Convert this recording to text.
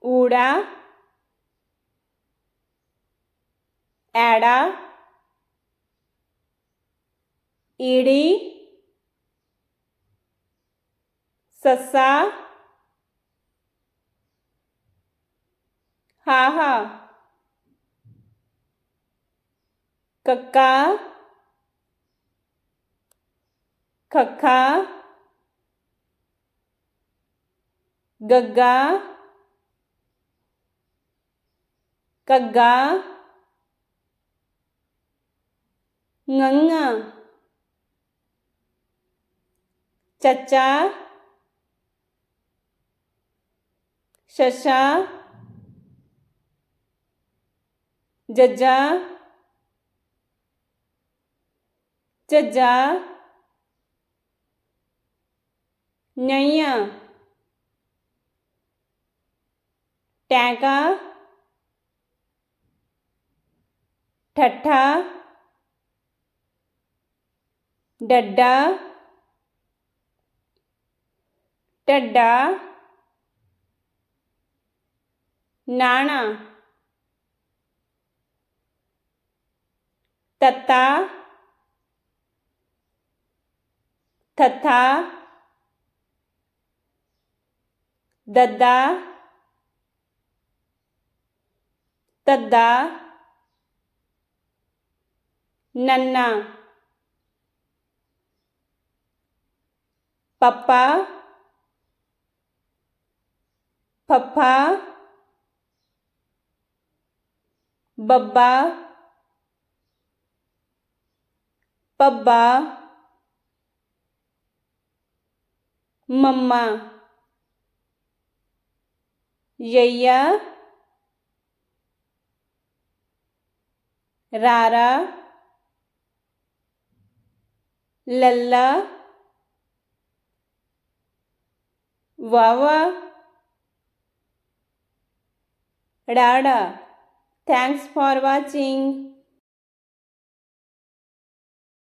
ఊడా ఏడా ఈడి సస్సా હાહા કક્કા ખખ્ખા ગગ્ગા કગ્ગા ngੰਗਾ ਚੱਚਾ ਸ਼ਸ਼ਾ ਜੱਜਾ ਝੱਝਾ ਨਈਆਂ ਟੈਂਕਾ ਠੱਠਾ ਡੱਡਾ ਢੱਡਾ ਨਾਣਾ ਤੱਤਾ ਥੱਥਾ ਦੱਦਾ ਤੱਦਾ ਨੰਨਾ ਪੱਪਾ ਫੱਫਾ ਬੱਬਾ ਪੱਬਾ ਮੰਮਾ ਯਈਆ ਰਾਰਾ ਲੱਲਾ ਵਾਵਾ ડાડા. Thanks for watching.